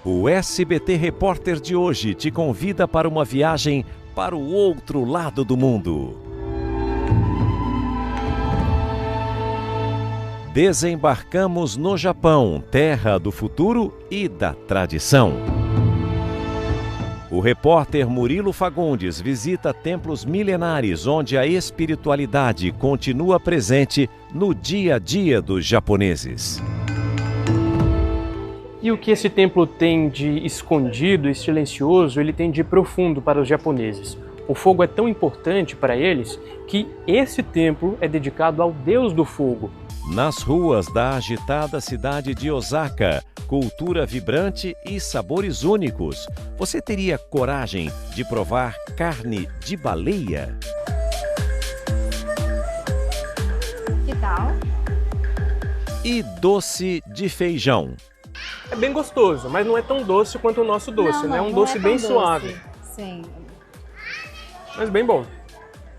O SBT Repórter de hoje te convida para uma viagem para o outro lado do mundo. Desembarcamos no Japão, terra do futuro e da tradição. O repórter Murilo Fagundes visita templos milenares onde a espiritualidade continua presente no dia a dia dos japoneses. E o que esse templo tem de escondido e silencioso, ele tem de profundo para os japoneses. O fogo é tão importante para eles que esse templo é dedicado ao deus do fogo. Nas ruas da agitada cidade de Osaka, cultura vibrante e sabores únicos. Você teria coragem de provar carne de baleia? Que tal? E doce de feijão. É bem gostoso, mas não é tão doce quanto o nosso doce, né? É um doce bem suave. Sim. Mas bem bom.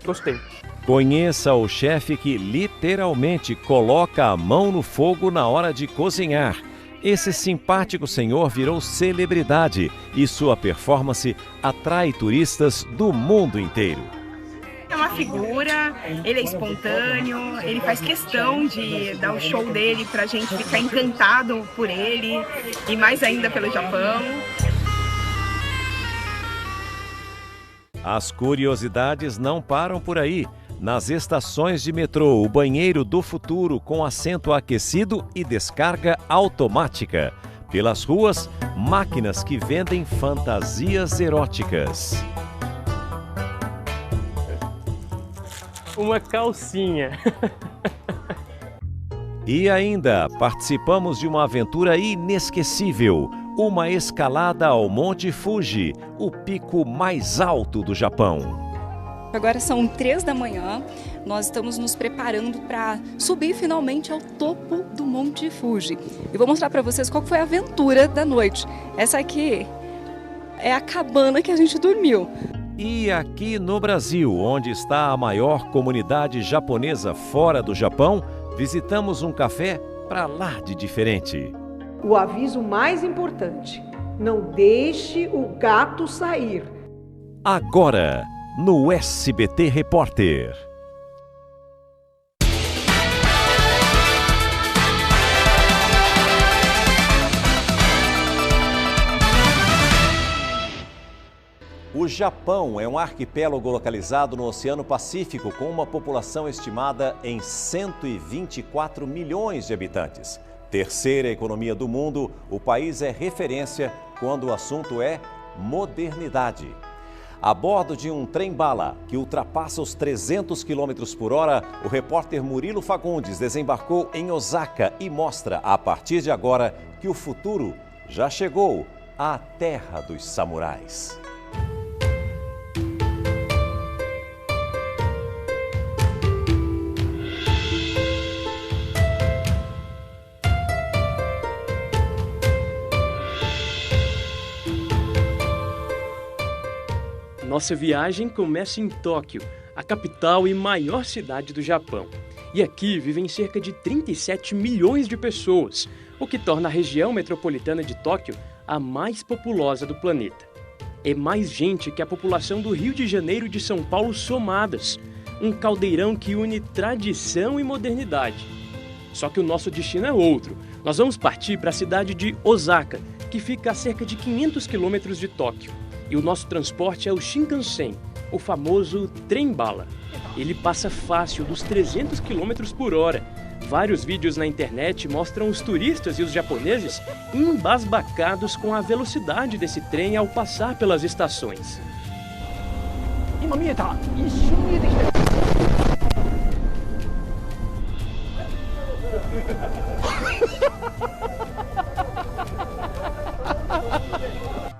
Gostei. Conheça o chefe que literalmente coloca a mão no fogo na hora de cozinhar. Esse simpático senhor virou celebridade e sua performance atrai turistas do mundo inteiro. É uma figura, ele é espontâneo, ele faz questão de dar o show dele pra gente ficar encantado por ele e mais ainda pelo Japão. As curiosidades não param por aí. Nas estações de metrô, o banheiro do futuro com assento aquecido e descarga automática. Pelas ruas, máquinas que vendem fantasias eróticas. Uma calcinha. E ainda, participamos de uma aventura inesquecível. Uma escalada ao Monte Fuji, o pico mais alto do Japão. Agora são 3 da manhã, nós estamos nos preparando para subir finalmente ao topo do Monte Fuji. E vou mostrar para vocês qual foi a aventura da noite. Essa aqui é a cabana que a gente dormiu. E aqui no Brasil, onde está a maior comunidade japonesa fora do Japão, visitamos um café para lá de diferente. O aviso mais importante: não deixe o gato sair. Agora, no SBT Repórter. O Japão é um arquipélago localizado no Oceano Pacífico com uma população estimada em 124 milhões de habitantes. Terceira economia do mundo, o país é referência quando o assunto é modernidade. A bordo de um trem-bala que ultrapassa os 300 km por hora, o repórter Murilo Fagundes desembarcou em Osaka e mostra, a partir de agora, que o futuro já chegou à terra dos samurais. Nossa viagem começa em Tóquio, a capital e maior cidade do Japão. E aqui vivem cerca de 37 milhões de pessoas, o que torna a região metropolitana de Tóquio a mais populosa do planeta. É mais gente que a população do Rio de Janeiro e de São Paulo somadas, um caldeirão que une tradição e modernidade. Só que o nosso destino é outro. Nós vamos partir para a cidade de Osaka, que fica a cerca de 500 quilômetros de Tóquio. E o nosso transporte é o Shinkansen, o famoso trem-bala. Ele passa fácil dos 300 km por hora. Vários vídeos na internet mostram os turistas e os japoneses embasbacados com a velocidade desse trem ao passar pelas estações.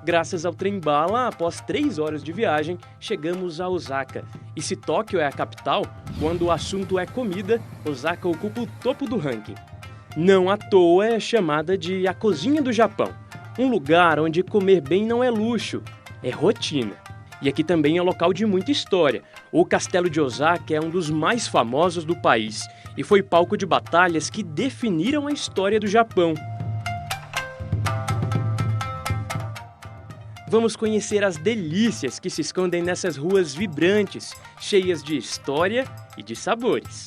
Graças ao trem-bala, após 3 horas de viagem, chegamos a Osaka. E se Tóquio é a capital, quando o assunto é comida, Osaka ocupa o topo do ranking. Não à toa é chamada de a cozinha do Japão, um lugar onde comer bem não é luxo, é rotina. E aqui também é local de muita história. O Castelo de Osaka é um dos mais famosos do país e foi palco de batalhas que definiram a história do Japão. Vamos conhecer as delícias que se escondem nessas ruas vibrantes, cheias de história e de sabores.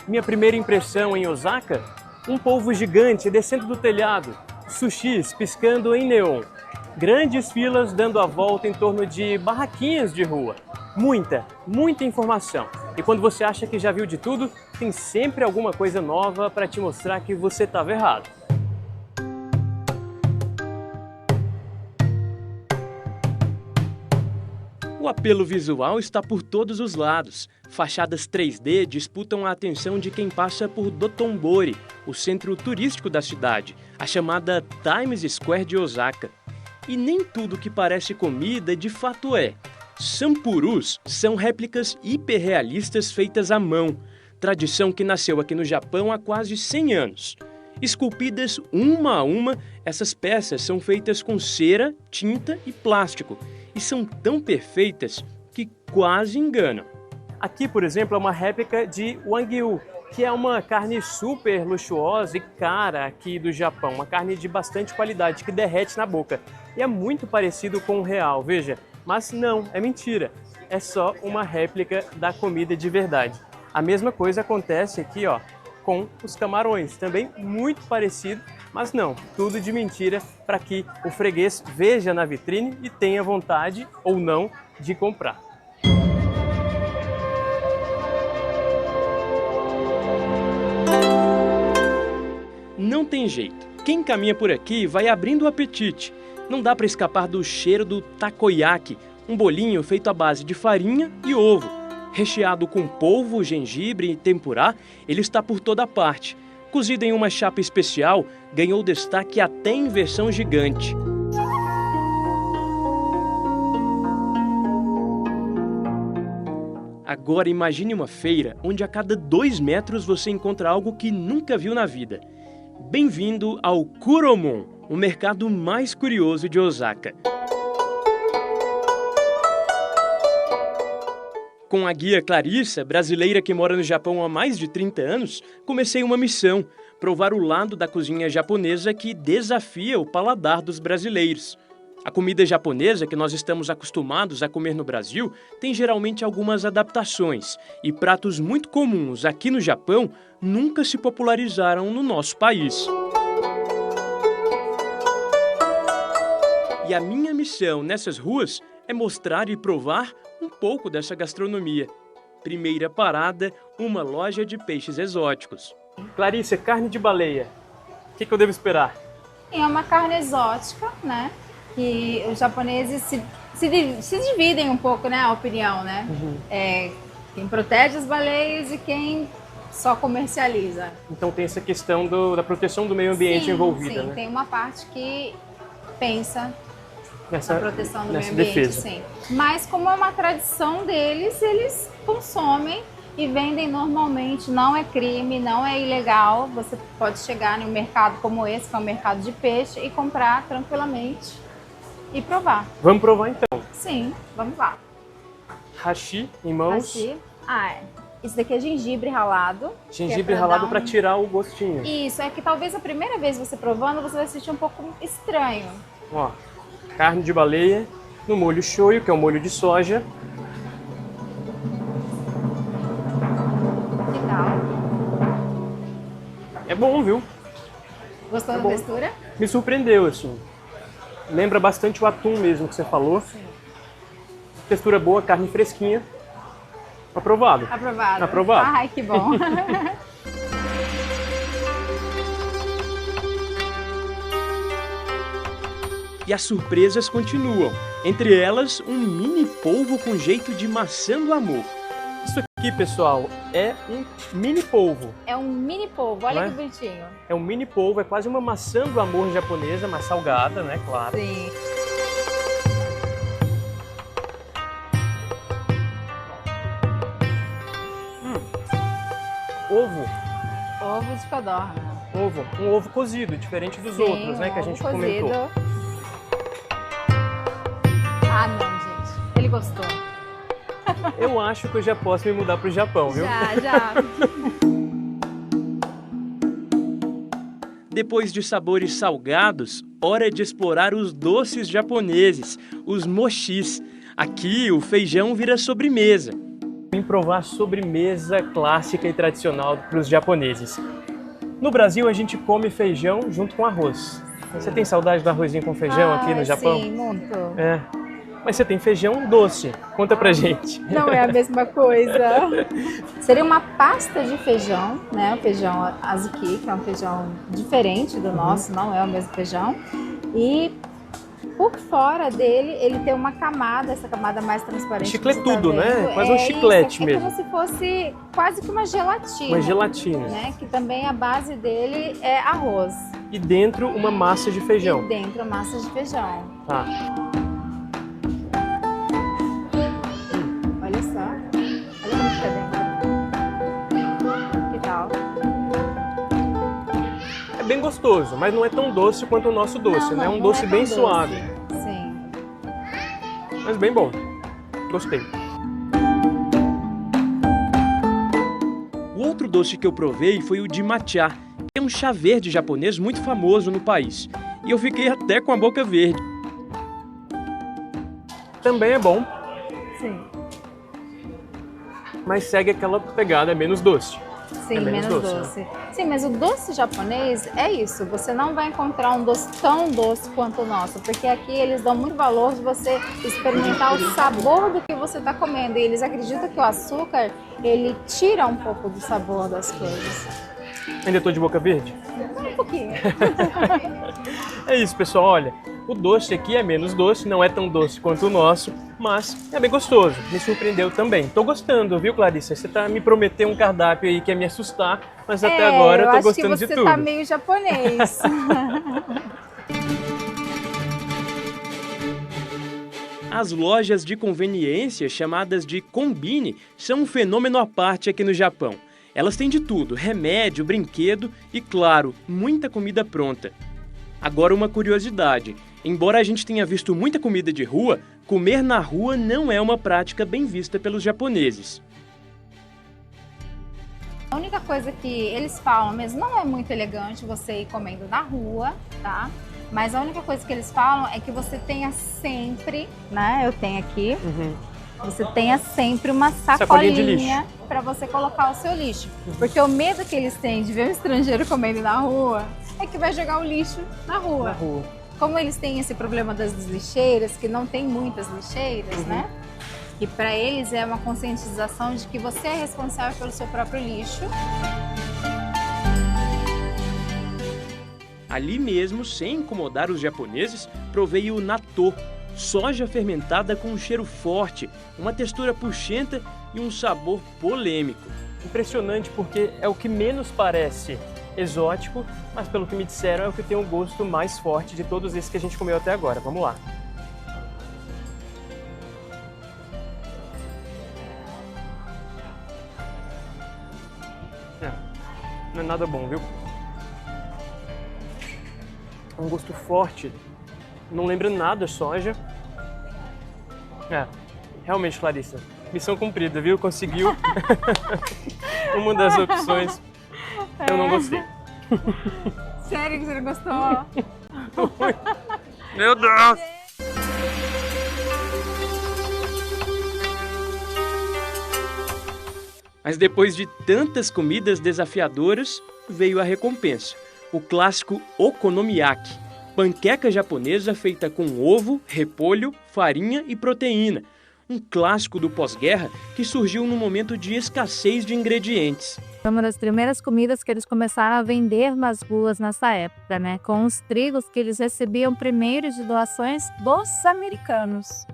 Minha primeira impressão em Osaka? Um polvo gigante descendo do telhado, sushis piscando em neon, grandes filas dando a volta em torno de barraquinhas de rua. Muita informação. E quando você acha que já viu de tudo, tem sempre alguma coisa nova para te mostrar que você estava errado. O apelo visual está por todos os lados. Fachadas 3D disputam a atenção de quem passa por Dotonbori, o centro turístico da cidade, a chamada Times Square de Osaka. E nem tudo que parece comida de fato é. Sampurus são réplicas hiperrealistas feitas à mão, tradição que nasceu aqui no Japão há quase 100 anos. Esculpidas uma a uma, essas peças são feitas com cera, tinta e plástico, e são tão perfeitas que quase enganam. Aqui, por exemplo, é uma réplica de Wagyu, que é uma carne super luxuosa e cara aqui do Japão, uma carne de bastante qualidade que derrete na boca. E é muito parecido com o real, veja, mas não, é mentira, é só uma réplica da comida de verdade. A mesma coisa acontece aqui, ó, com os camarões, também muito parecido, mas não, tudo de mentira para que o freguês veja na vitrine e tenha vontade ou não de comprar. Não tem jeito, quem caminha por aqui vai abrindo o apetite. Não dá para escapar do cheiro do takoyaki, um bolinho feito à base de farinha e ovo. Recheado com polvo, gengibre e tempurá, ele está por toda parte. Cozido em uma chapa especial, ganhou destaque até em versão gigante. Agora imagine uma feira onde a cada 2 metros você encontra algo que nunca viu na vida. Bem-vindo ao Kuromon, o mercado mais curioso de Osaka. Com a guia Clarissa, brasileira que mora no Japão há mais de 30 anos, comecei uma missão: provar o lado da cozinha japonesa que desafia o paladar dos brasileiros. A comida japonesa que nós estamos acostumados a comer no Brasil tem geralmente algumas adaptações, e pratos muito comuns aqui no Japão nunca se popularizaram no nosso país. E a minha missão nessas ruas é mostrar e provar um pouco dessa gastronomia. Primeira parada, uma loja de peixes exóticos. Clarissa, carne de baleia. O que eu devo esperar? É uma carne exótica, né? Que os japoneses se dividem um pouco, né? A opinião, né? Quem protege as baleias e quem só comercializa. Então tem essa questão da proteção do meio ambiente envolvida, né? Tem uma parte que pensa na proteção do meio ambiente, defesa. Sim. Mas como é uma tradição deles, eles consomem e vendem normalmente. Não é crime, não é ilegal. Você pode chegar em um mercado como esse, que é um mercado de peixe, e comprar tranquilamente e provar. Vamos provar então? Sim, vamos lá. Hashi em mãos. Hashi. Isso daqui é gengibre ralado. Gengibre ralado para tirar o gostinho. Isso, é que talvez a primeira vez você provando, você vai sentir um pouco estranho. Ó, carne de baleia no molho shoyu, que é o molho de soja. Que tal? É bom, viu? Gostou da textura? Me surpreendeu, assim. Lembra bastante o atum mesmo que você falou. Sim. Textura boa, carne fresquinha. Aprovado. Aprovado. Aprovado. Ai, que bom. E as surpresas continuam. Entre elas, um mini polvo com jeito de maçã do amor. Isso aqui, pessoal, é um mini polvo. É um mini polvo, olha que bonitinho. É um mini polvo, é quase uma maçã do amor japonesa, mas salgada, né, claro. Sim. Ovo. Ovo de codorna. Ovo. Um ovo cozido, diferente dos outros, né, que a gente comentou. Ah, não, gente. Ele gostou. Eu acho que eu já posso me mudar pro Japão, viu? Já. Depois de sabores salgados, hora de explorar os doces japoneses, os mochis. Aqui o feijão vira sobremesa. Vim provar a sobremesa clássica e tradicional para os japoneses. No Brasil a gente come feijão junto com arroz. Você tem saudade do arrozinho com feijão aqui no Japão? Sim, muito. É. Mas você tem feijão doce. Conta pra gente. Não é a mesma coisa. Seria uma pasta de feijão, né? O feijão azuki, que é um feijão diferente do nosso, não é o mesmo feijão. E por fora dele, ele tem uma camada, essa camada mais transparente. Chicletudo, né? Quase um chiclete mesmo. É como se fosse quase que uma gelatina. Uma gelatina. Né? Que também a base dele é arroz. E dentro uma massa de feijão. E dentro a massa de feijão. Tá. Olha só. Olha como fica dentro. Que tal? É bem gostoso, mas não é tão doce quanto o nosso doce, né? É um doce bem suave. Sim. Mas bem bom. Gostei. O outro doce que eu provei foi o de matcha, que é um chá verde japonês muito famoso no país. E eu fiquei até com a boca verde. Também é bom, Sim. mas segue aquela pegada, é menos doce. Sim, É menos menos doce, doce. Sim, mas o doce japonês é isso. Você não vai encontrar um doce tão doce quanto o nosso, porque aqui eles dão muito valor de você experimentar o sabor do que você está comendo. E eles acreditam que o açúcar, ele tira um pouco do sabor das coisas. Ainda tô de boca verde? Um pouquinho. É isso, pessoal. Olha, o doce aqui é menos doce, não é tão doce quanto o nosso, mas é bem gostoso. Me surpreendeu também. Tô gostando, viu, Clarissa? Você tá me prometendo um cardápio aí que ia me assustar, mas até agora eu tô gostando de tudo. Eu acho que você tá meio japonês. As lojas de conveniência, chamadas de combine, são um fenômeno à parte aqui no Japão. Elas têm de tudo, remédio, brinquedo e, claro, muita comida pronta. Agora uma curiosidade, embora a gente tenha visto muita comida de rua, comer na rua não é uma prática bem vista pelos japoneses. A única coisa que eles falam mesmo, não é muito elegante você ir comendo na rua, tá? Mas a única coisa que eles falam é que você tenha sempre, né? Eu tenho aqui, você tenha sempre uma sacolinha para você colocar o seu lixo. Porque o medo que eles têm de ver um estrangeiro comendo na rua é que vai jogar o lixo na rua. Como eles têm esse problema das lixeiras, que não tem muitas lixeiras, né? E para eles é uma conscientização de que você é responsável pelo seu próprio lixo. Ali mesmo, sem incomodar os japoneses, provei o natto, soja fermentada com um cheiro forte, uma textura puxenta e um sabor polêmico. Impressionante porque é o que menos parece exótico, mas pelo que me disseram é o que tem o gosto mais forte de todos esses que a gente comeu até agora. Vamos lá. Não é nada bom, viu? É um gosto forte, não lembra nada soja. Realmente, Clarissa, missão cumprida, viu? Conseguiu uma das opções. Eu não gostei. Sério que você não gostou? Meu Deus! Mas depois de tantas comidas desafiadoras, veio a recompensa. O clássico okonomiyaki, panqueca japonesa feita com ovo, repolho, farinha e proteína. Um clássico do pós-guerra que surgiu num momento de escassez de ingredientes. Foi uma das primeiras comidas que eles começaram a vender nas ruas nessa época, né? Com os trigos que eles recebiam primeiro de doações dos americanos.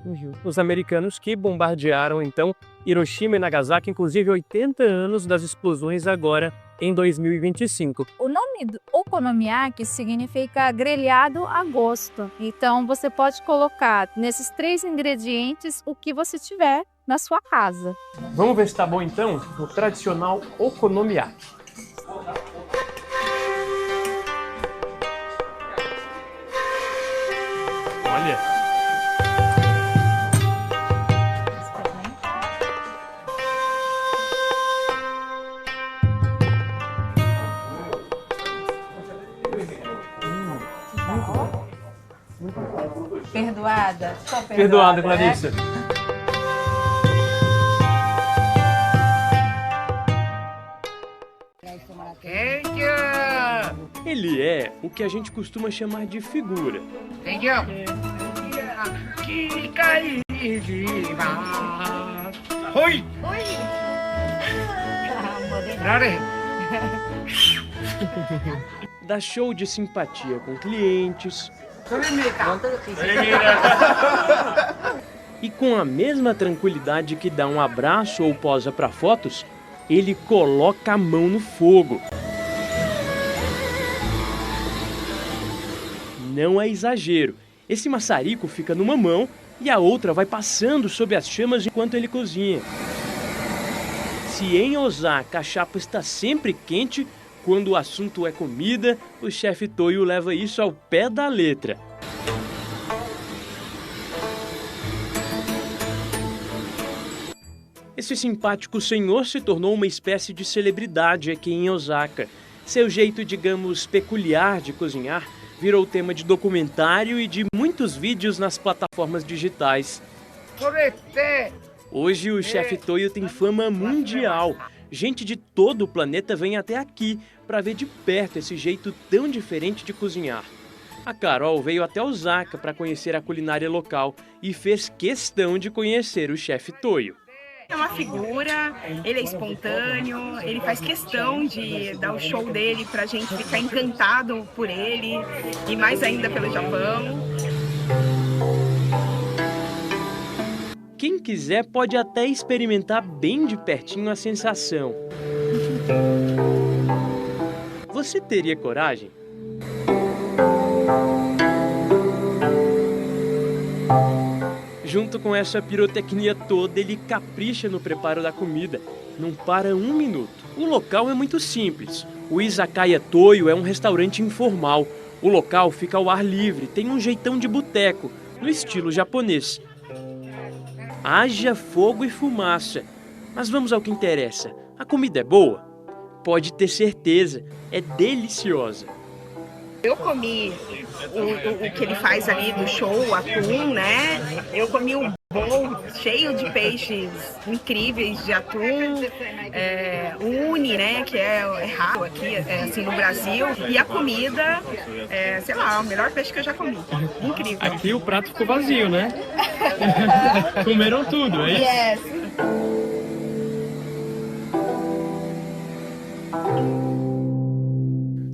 Os americanos que bombardearam, então, Hiroshima e Nagasaki, inclusive 80 anos das explosões agora em 2025. O nome do okonomiyaki significa grelhado a gosto. Então você pode colocar nesses 3 ingredientes o que você tiver na sua casa. Vamos ver se tá bom então o tradicional okonomiyaki. Olha. Perdoada? Só Perdoada, Clarissa. Ele é o que a gente costuma chamar de figura. Dá show de simpatia com clientes. E com a mesma tranquilidade que dá um abraço ou posa para fotos, ele coloca a mão no fogo. Não é exagero. Esse maçarico fica numa mão e a outra vai passando sob as chamas enquanto ele cozinha. Se em Osaka a chapa está sempre quente, quando o assunto é comida, o chefe Toyo leva isso ao pé da letra. Esse simpático senhor se tornou uma espécie de celebridade aqui em Osaka. Seu jeito, digamos, peculiar de cozinhar virou tema de documentário e de muitos vídeos nas plataformas digitais. Hoje o chefe Toyo tem fama mundial. Gente de todo o planeta vem até aqui para ver de perto esse jeito tão diferente de cozinhar. A Carol veio até Osaka para conhecer a culinária local e fez questão de conhecer o chefe Toyo. É uma figura, ele é espontâneo, ele faz questão de dar o show dele pra gente ficar encantado por ele e mais ainda pelo Japão. Quem quiser pode até experimentar bem de pertinho a sensação. Você teria coragem? Junto com essa pirotecnia toda, ele capricha no preparo da comida. Não para um minuto. O local é muito simples. O Izakaya Toyo é um restaurante informal. O local fica ao ar livre, tem um jeitão de boteco, no estilo japonês. Haja fogo e fumaça. Mas vamos ao que interessa. A comida é boa? Pode ter certeza, é deliciosa. Eu comi o que ele faz ali do show, o atum, né? Eu comi um bowl cheio de peixes incríveis de atum, o uni, né? Que é raro aqui, assim, no Brasil. E a comida, sei lá, o melhor peixe que eu já comi. Incrível. Aqui o prato ficou vazio, né? Comeram tudo, é isso? Yes.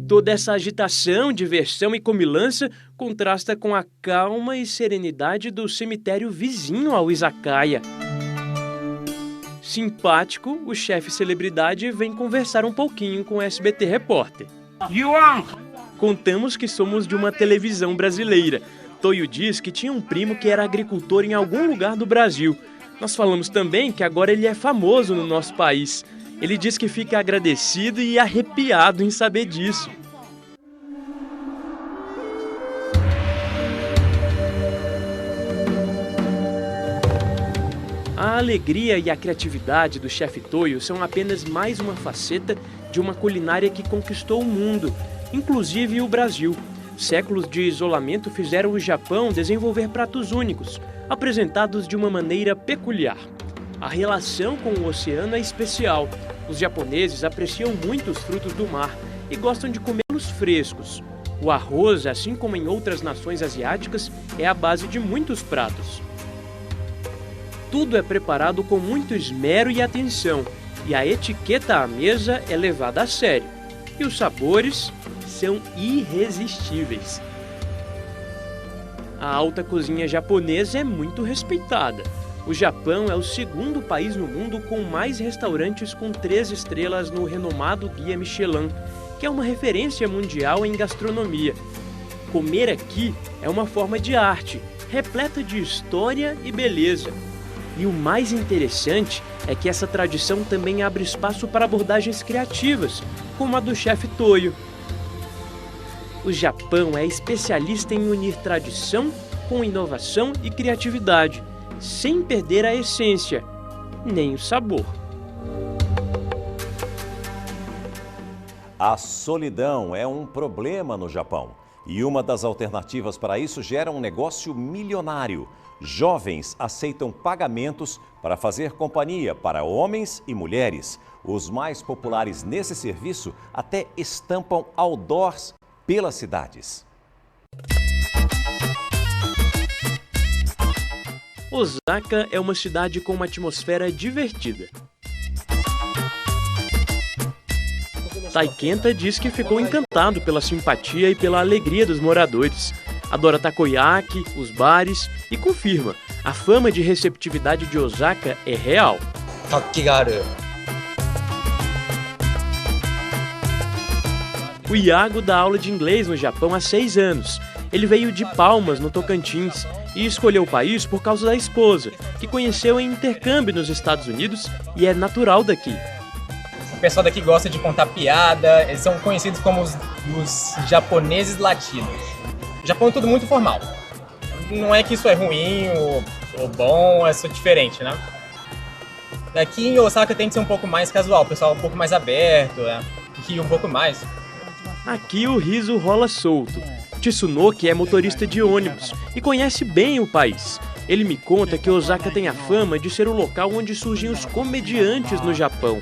Toda essa agitação, diversão e comilança contrasta com a calma e serenidade do cemitério vizinho ao Izakaya. Simpático, o chefe celebridade vem conversar um pouquinho com o SBT Repórter. Contamos que somos de uma televisão brasileira. Toyo diz que tinha um primo que era agricultor em algum lugar do Brasil. Nós falamos também que agora ele é famoso no nosso país. Ele diz que fica agradecido e arrepiado em saber disso. A alegria e a criatividade do chefe Toyo são apenas mais uma faceta de uma culinária que conquistou o mundo, inclusive o Brasil. Séculos de isolamento fizeram o Japão desenvolver pratos únicos, apresentados de uma maneira peculiar. A relação com o oceano é especial. Os japoneses apreciam muito os frutos do mar e gostam de comê-los frescos. O arroz, assim como em outras nações asiáticas, é a base de muitos pratos. Tudo é preparado com muito esmero e atenção, e a etiqueta à mesa é levada a sério. E os sabores são irresistíveis. A alta cozinha japonesa é muito respeitada. O Japão é o segundo país no mundo com mais restaurantes com 3 estrelas no renomado Guia Michelin, que é uma referência mundial em gastronomia. Comer aqui é uma forma de arte, repleta de história e beleza. E o mais interessante é que essa tradição também abre espaço para abordagens criativas, como a do chefe Toyo. O Japão é especialista em unir tradição com inovação e criatividade, sem perder a essência, nem o sabor. A solidão é um problema no Japão. E uma das alternativas para isso gera um negócio milionário. Jovens aceitam pagamentos para fazer companhia para homens e mulheres. Os mais populares nesse serviço até estampam outdoors pelas cidades. Osaka é uma cidade com uma atmosfera divertida. Taikenta diz que ficou encantado pela simpatia e pela alegria dos moradores. Adora takoyaki, os bares e confirma, a fama de receptividade de Osaka é real. O Iago dá aula de inglês no Japão há 6 anos. Ele veio de Palmas, no Tocantins, e escolheu o país por causa da esposa, que conheceu em intercâmbio nos Estados Unidos e é natural daqui. O pessoal daqui gosta de contar piada, eles são conhecidos como os japoneses latinos. O Japão é tudo muito formal. Não é que isso é ruim ou bom, é só diferente, né? Aqui em Osaka tem que ser um pouco mais casual, o pessoal é um pouco mais aberto, ri um pouco mais. Aqui o riso rola solto. Tsunoki é motorista de ônibus e conhece bem o país. Ele me conta que Osaka tem a fama de ser o local onde surgem os comediantes no Japão.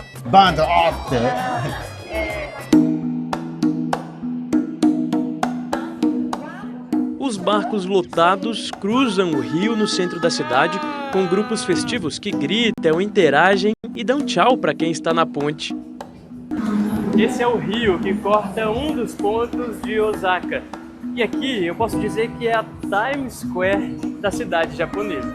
Os barcos lotados cruzam o rio no centro da cidade com grupos festivos que gritam, interagem e dão tchau para quem está na ponte. Esse é o rio que corta um dos pontos de Osaka. E aqui eu posso dizer que é a Times Square da cidade japonesa.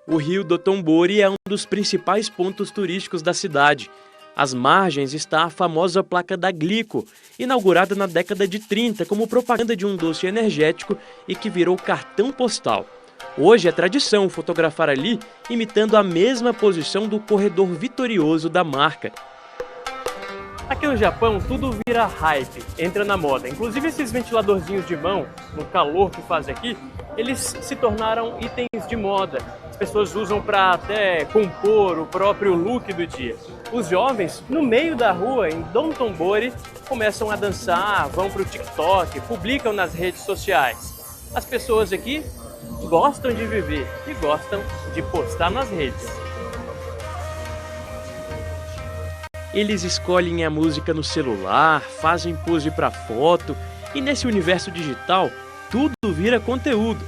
O rio Dotonbori é um dos principais pontos turísticos da cidade. Às margens está a famosa placa da Glico, inaugurada na década de 30 como propaganda de um doce energético e que virou cartão postal. Hoje é tradição fotografar ali, imitando a mesma posição do corredor vitorioso da marca. Aqui no Japão, tudo vira hype, entra na moda. Inclusive esses ventiladorzinhos de mão, no calor que faz aqui, eles se tornaram itens de moda. As pessoas usam para até compor o próprio look do dia. Os jovens, no meio da rua, em Dotonbori, começam a dançar, vão para o TikTok, publicam nas redes sociais. As pessoas aqui gostam de viver e gostam de postar nas redes. Eles escolhem a música no celular, fazem pose para foto e nesse universo digital tudo vira conteúdo.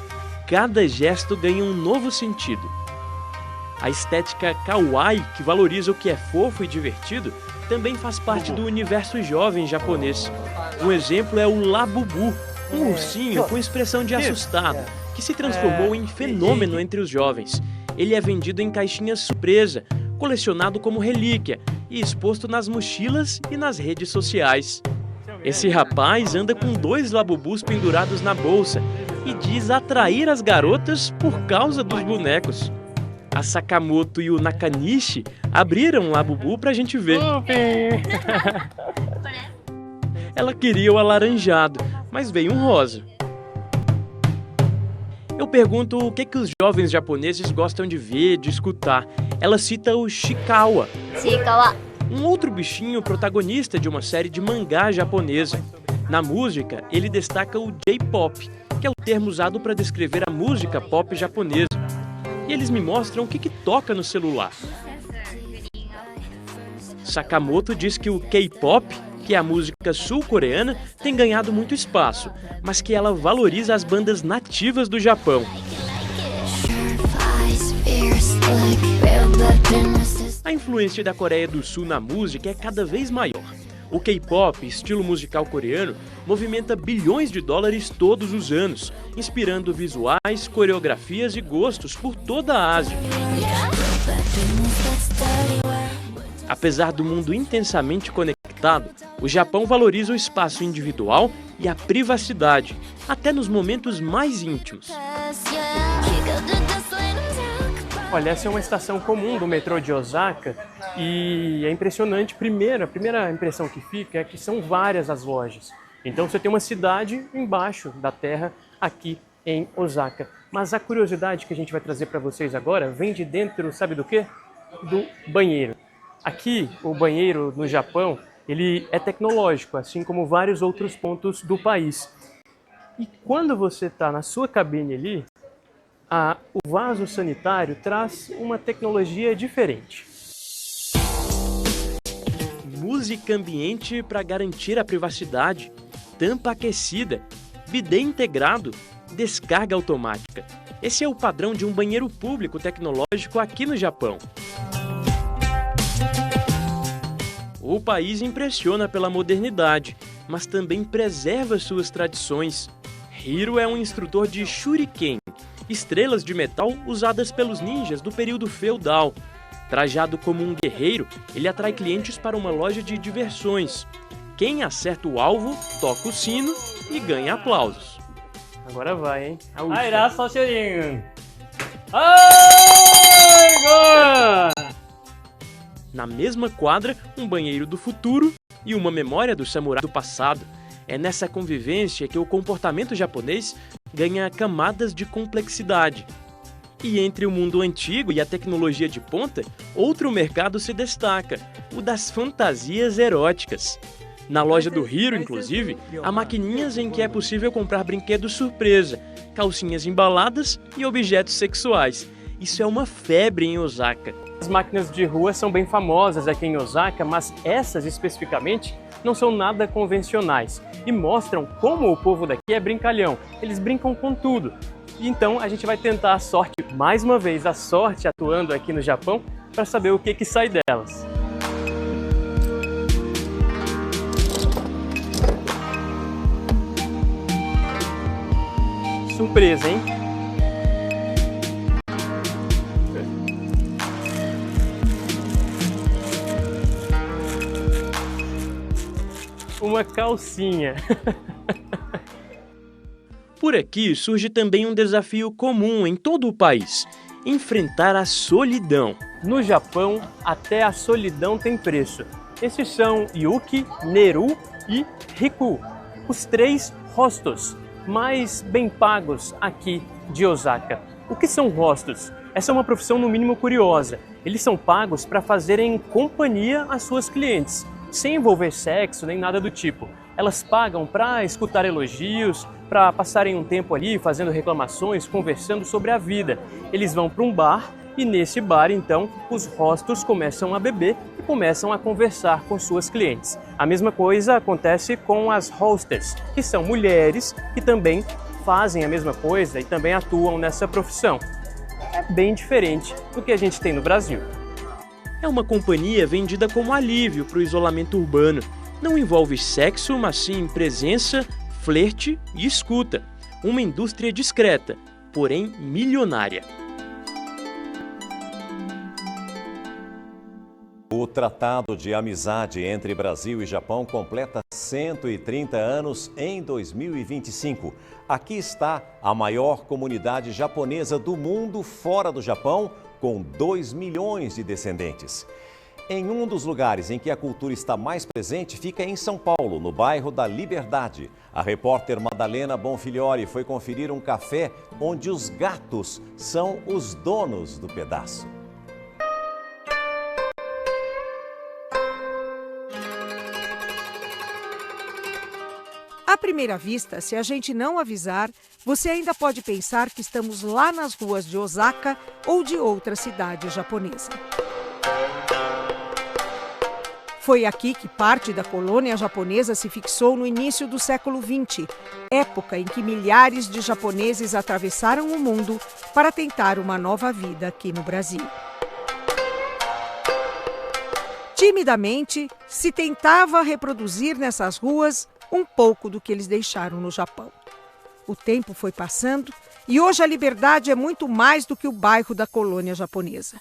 Cada gesto ganha um novo sentido. A estética kawaii, que valoriza o que é fofo e divertido, também faz parte do universo jovem japonês. Um exemplo é o Labubu, um ursinho com expressão de assustado, que se transformou em fenômeno entre os jovens. Ele é vendido em caixinhas surpresa, colecionado como relíquia e exposto nas mochilas e nas redes sociais. Esse rapaz anda com 2 labubus pendurados na bolsa e diz atrair as garotas por causa dos bonecos. A Sakamoto e o Nakanishi abriram um labubu pra gente ver. Ela queria o alaranjado, mas veio um rosa. Eu pergunto o que os jovens japoneses gostam de ver, de escutar. Ela cita o Chiikawa, um outro bichinho protagonista de uma série de mangá japonesa. Na música, ele destaca o J-pop, que é o termo usado para descrever a música pop japonesa. E eles me mostram o que toca no celular. Sakamoto diz que o K-pop, que é a música sul-coreana, tem ganhado muito espaço, mas que ela valoriza as bandas nativas do Japão. A influência da Coreia do Sul na música é cada vez maior. O K-pop, estilo musical coreano, movimenta bilhões de dólares todos os anos, inspirando visuais, coreografias e gostos por toda a Ásia. Apesar do mundo intensamente conectado, o Japão valoriza o espaço individual e a privacidade, até nos momentos mais íntimos. Olha, essa é uma estação comum do metrô de Osaka e é impressionante. A primeira impressão que fica é que são várias as lojas. Então você tem uma cidade embaixo da terra aqui em Osaka. Mas a curiosidade que a gente vai trazer para vocês agora vem de dentro, sabe do quê? do banheiro. Aqui, o banheiro no Japão, ele é tecnológico, assim como vários outros pontos do país. E quando você está na sua cabine ali, o vaso sanitário traz uma tecnologia diferente. Música ambiente para garantir a privacidade, tampa aquecida, bidê integrado, descarga automática. Esse é o padrão de um banheiro público tecnológico aqui no Japão. O país impressiona pela modernidade, mas também preserva suas tradições. Hiro é um instrutor de shuriken, estrelas de metal usadas pelos ninjas do período feudal. Trajado como um guerreiro, ele atrai clientes para uma loja de diversões. Quem acerta o alvo, toca o sino e ganha aplausos. Agora vai, hein? Na mesma quadra, um banheiro do futuro e uma memória do samurai do passado. É nessa convivência que o comportamento japonês ganha camadas de complexidade. E entre o mundo antigo e a tecnologia de ponta, outro mercado se destaca, o das fantasias eróticas. Na loja do Hiro, inclusive, há maquininhas em que é possível comprar brinquedos surpresa, calcinhas embaladas e objetos sexuais. Isso é uma febre em Osaka. As máquinas de rua são bem famosas aqui em Osaka, mas essas especificamente não são nada convencionais e mostram como o povo daqui é brincalhão. Eles brincam com tudo. Então a gente vai tentar a sorte, mais uma vez, a sorte atuando aqui no Japão, para saber o que sai delas. Surpresa, hein? Uma calcinha. Por aqui surge também um desafio comum em todo o país: enfrentar a solidão. No Japão, até a solidão tem preço. Esses são Yuki, Neru e Riku, os 3 hostos mais bem pagos aqui de Osaka. O que são hostos? Essa é uma profissão no mínimo curiosa. Eles são pagos para fazerem companhia às suas clientes, sem envolver sexo nem nada do tipo. Elas pagam para escutar elogios, para passarem um tempo ali fazendo reclamações, conversando sobre a vida. Eles vão para um bar e nesse bar, então, os hostos começam a beber e começam a conversar com suas clientes. A mesma coisa acontece com as hostess, que são mulheres que também fazem a mesma coisa e também atuam nessa profissão. É bem diferente do que a gente tem no Brasil. É uma companhia vendida como alívio para o isolamento urbano. Não envolve sexo, mas sim presença, flerte e escuta. Uma indústria discreta, porém milionária. O Tratado de Amizade entre Brasil e Japão completa 130 anos em 2025. Aqui está a maior comunidade japonesa do mundo fora do Japão, com 2 milhões de descendentes. Em um dos lugares em que a cultura está mais presente fica em São Paulo, no bairro da Liberdade. A repórter Madalena Bonfiliori foi conferir um café onde os gatos são os donos do pedaço. À primeira vista, se a gente não avisar, você ainda pode pensar que estamos lá nas ruas de Osaka ou de outra cidade japonesa. Foi aqui que parte da colônia japonesa se fixou no início do século XX, época em que milhares de japoneses atravessaram o mundo para tentar uma nova vida aqui no Brasil. Timidamente, se tentava reproduzir nessas ruas um pouco do que eles deixaram no Japão. O tempo foi passando e hoje a Liberdade é muito mais do que o bairro da colônia japonesa.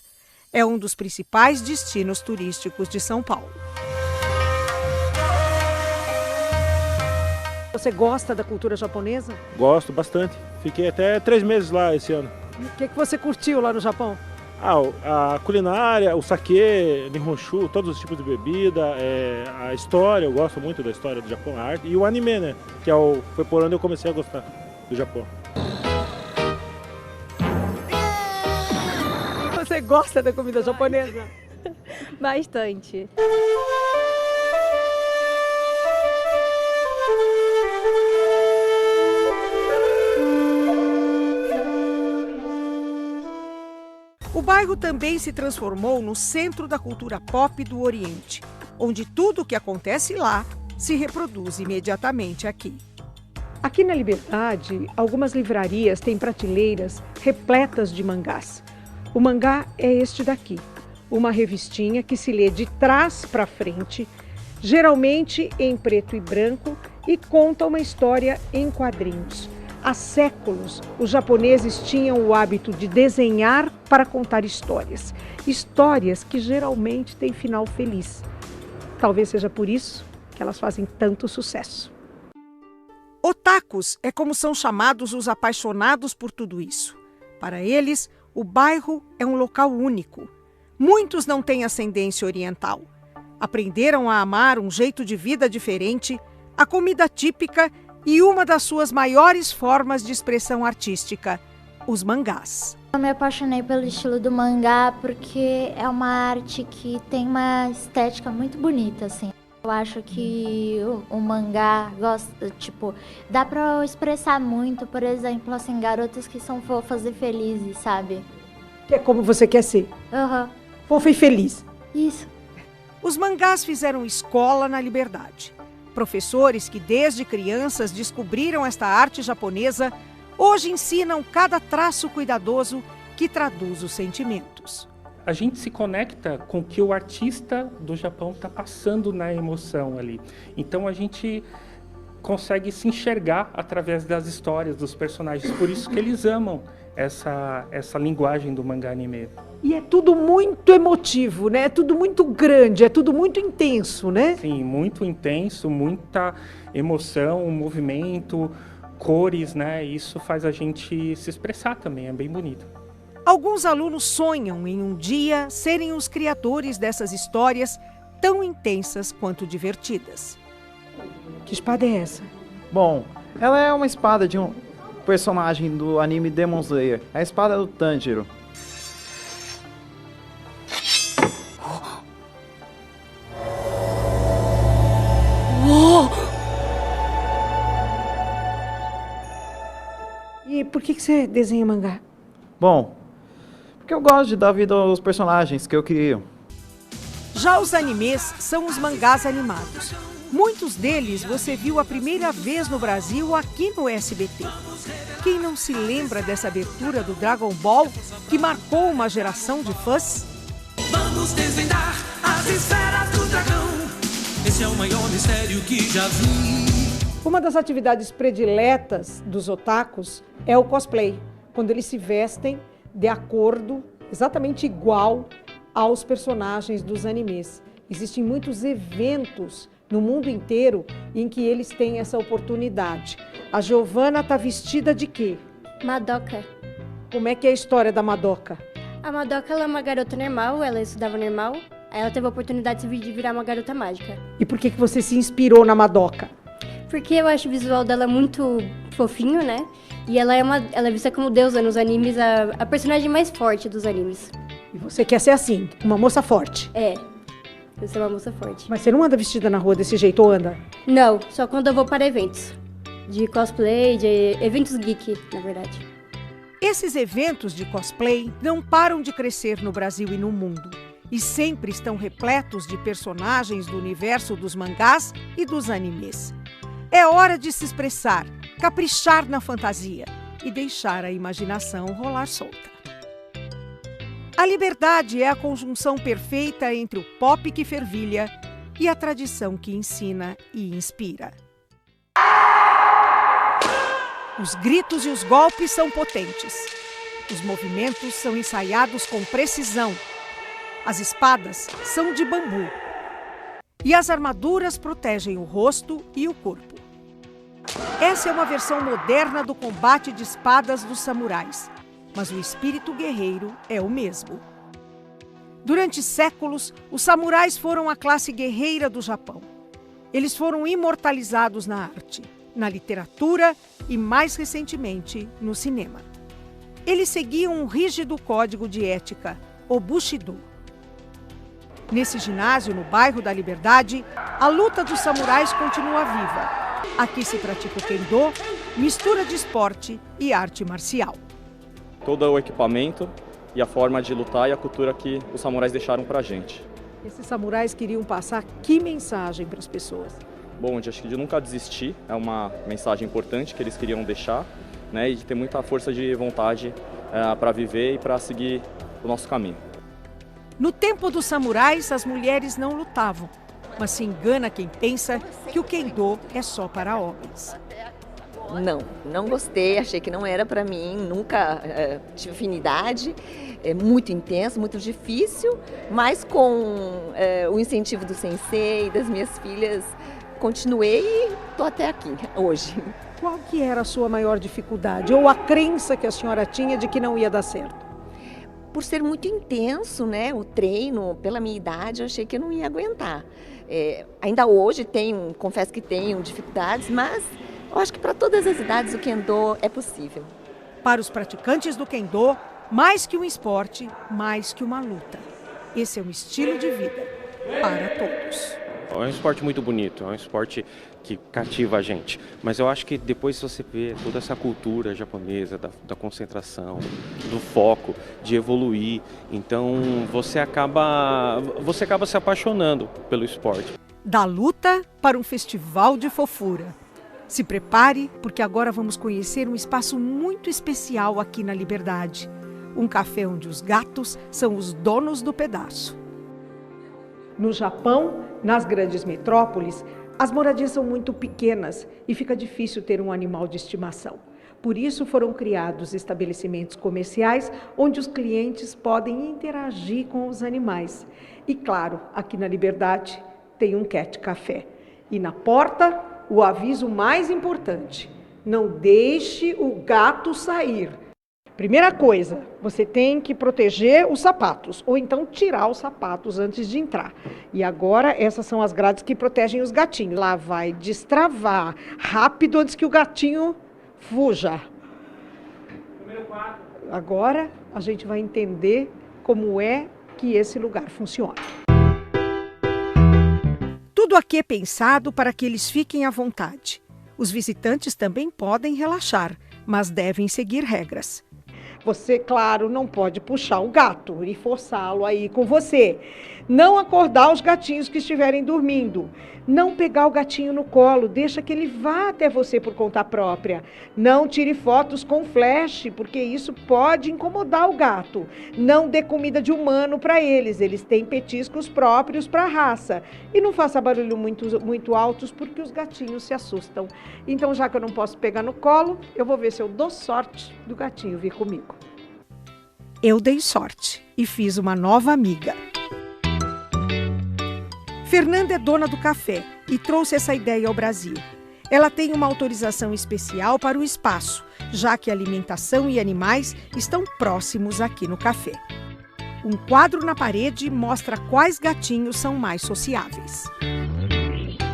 É um dos principais destinos turísticos de São Paulo. Você gosta da cultura japonesa? Gosto bastante. Fiquei até 3 meses lá esse ano. O que você curtiu lá no Japão? A culinária, o sake, nihonshu, todos os tipos de bebida, a história, eu gosto muito da história do Japão, a arte, e o anime, né? Que foi por onde eu comecei a gostar do Japão. Você gosta da comida japonesa? Bastante. O bairro também se transformou no centro da cultura pop do Oriente, onde tudo o que acontece lá se reproduz imediatamente aqui. Aqui na Liberdade, algumas livrarias têm prateleiras repletas de mangás. O mangá é este daqui, uma revistinha que se lê de trás para frente, geralmente em preto e branco, e conta uma história em quadrinhos. Há séculos, os japoneses tinham o hábito de desenhar para contar histórias. Histórias que geralmente têm final feliz. Talvez seja por isso que elas fazem tanto sucesso. Otakus é como são chamados os apaixonados por tudo isso. Para eles, o bairro é um local único. Muitos não têm ascendência oriental. Aprenderam a amar um jeito de vida diferente, a comida típica e uma das suas maiores formas de expressão artística, os mangás. Eu me apaixonei pelo estilo do mangá porque é uma arte que tem uma estética muito bonita, assim. Eu acho que o mangá dá pra expressar muito, por exemplo, assim, garotas que são fofas e felizes, sabe? Que é como você quer ser. Uhum. Fofa e feliz. Isso. Os mangás fizeram escola na Liberdade. Professores que desde crianças descobriram esta arte japonesa, hoje ensinam cada traço cuidadoso que traduz os sentimentos. A gente se conecta com o que o artista do Japão está passando na emoção ali. Então a gente consegue se enxergar através das histórias dos personagens. Por isso que eles amam essa linguagem do mangá anime. E é tudo muito emotivo, né? É tudo muito grande, é tudo muito intenso, né? Sim, muito intenso, muita emoção, movimento, cores, né? Isso faz a gente se expressar também, é bem bonito. Alguns alunos sonham em um dia serem os criadores dessas histórias tão intensas quanto divertidas. Que espada é essa? Bom, ela é uma espada de um personagem do anime Demon Slayer, a espada do Tanjiro. E por que você desenha mangá? Bom, porque eu gosto de dar vida aos personagens que eu crio. Já os animes são os mangás animados. Muitos deles você viu a primeira vez no Brasil aqui no SBT. Quem não se lembra dessa abertura do Dragon Ball que marcou uma geração de fãs? Vamos desvendar as esferas do dragão. Esse é o maior mistério que já vi. Uma das atividades prediletas dos otakus é o cosplay, quando eles se vestem de acordo, exatamente igual aos personagens dos animes. Existem muitos eventos no mundo inteiro em que eles têm essa oportunidade. A Giovana está vestida de quê? Madoka. Como é que é a história da Madoka? A Madoka ela é uma garota normal, ela estudava normal, aí ela teve a oportunidade de virar uma garota mágica. E por que você se inspirou na Madoka? Porque eu acho o visual dela muito fofinho, né? E ela é vista como deusa nos animes, a personagem mais forte dos animes. E você quer ser assim, uma moça forte? É, eu sou uma moça forte. Mas você não anda vestida na rua desse jeito ou anda? Não, só quando eu vou para eventos. De cosplay, de eventos geek, na verdade. Esses eventos de cosplay não param de crescer no Brasil e no mundo. E sempre estão repletos de personagens do universo dos mangás e dos animes. É hora de se expressar, caprichar na fantasia e deixar a imaginação rolar solta. A Liberdade é a conjunção perfeita entre o pop que fervilha e a tradição que ensina e inspira. Os gritos e os golpes são potentes. Os movimentos são ensaiados com precisão. As espadas são de bambu. E as armaduras protegem o rosto e o corpo. Essa é uma versão moderna do combate de espadas dos samurais, mas o espírito guerreiro é o mesmo. Durante séculos, os samurais foram a classe guerreira do Japão. Eles foram imortalizados na arte, na literatura e, mais recentemente, no cinema. Eles seguiam um rígido código de ética, o Bushido. Nesse ginásio, no bairro da Liberdade, a luta dos samurais continua viva. Aqui se pratica o Kendo, mistura de esporte e arte marcial. Todo o equipamento e a forma de lutar e a cultura que os samurais deixaram pra gente. Esses samurais queriam passar que mensagem para as pessoas? Bom, acho que de nunca desistir é uma mensagem importante que eles queriam deixar, né, e de ter muita força de vontade para viver e para seguir o nosso caminho. No tempo dos samurais, as mulheres não lutavam, mas se engana quem pensa que o Kendo é só para homens. Não gostei, achei que não era para mim, nunca tive afinidade, é muito intenso, muito difícil, mas com o incentivo do sensei e das minhas filhas, continuei e estou até aqui hoje. Qual que era a sua maior dificuldade ou a crença que a senhora tinha de que não ia dar certo? Por ser muito intenso, né, o treino, pela minha idade, eu achei que eu não ia aguentar. Ainda hoje confesso que tenho dificuldades, mas eu acho que para todas as idades o Kendo é possível. Para os praticantes do Kendo, mais que um esporte, mais que uma luta. Esse é um estilo de vida para todos. É um esporte muito bonito, é um esporte que cativa a gente. Mas eu acho que depois você vê toda essa cultura japonesa, da concentração, do foco, de evoluir, então você acaba se apaixonando pelo esporte. Da luta para um festival de fofura. Se prepare, porque agora vamos conhecer um espaço muito especial aqui na Liberdade. Um café onde os gatos são os donos do pedaço. No Japão, nas grandes metrópoles, as moradias são muito pequenas e fica difícil ter um animal de estimação. Por isso foram criados estabelecimentos comerciais onde os clientes podem interagir com os animais. E claro, aqui na Liberdade tem um cat café. E na porta, o aviso mais importante: não deixe o gato sair. Primeira coisa, você tem que proteger os sapatos, ou então tirar os sapatos antes de entrar. E agora, essas são as grades que protegem os gatinhos. Lá vai destravar rápido antes que o gatinho fuja. Agora, a gente vai entender como é que esse lugar funciona. Tudo aqui é pensado para que eles fiquem à vontade. Os visitantes também podem relaxar, mas devem seguir regras. Você, claro, não pode puxar o gato e forçá-lo a ir com você. Não acordar os gatinhos que estiverem dormindo. Não pegar o gatinho no colo, deixa que ele vá até você por conta própria. Não tire fotos com flash, porque isso pode incomodar o gato. Não dê comida de humano para eles, eles têm petiscos próprios para a raça. E não faça barulho muito altos, porque os gatinhos se assustam. Então, já que eu não posso pegar no colo, eu vou ver se eu dou sorte do gatinho vir comigo. Eu dei sorte e fiz uma nova amiga. Fernanda é dona do café e trouxe essa ideia ao Brasil. Ela tem uma autorização especial para o espaço, já que alimentação e animais estão próximos aqui no café. Um quadro na parede mostra quais gatinhos são mais sociáveis.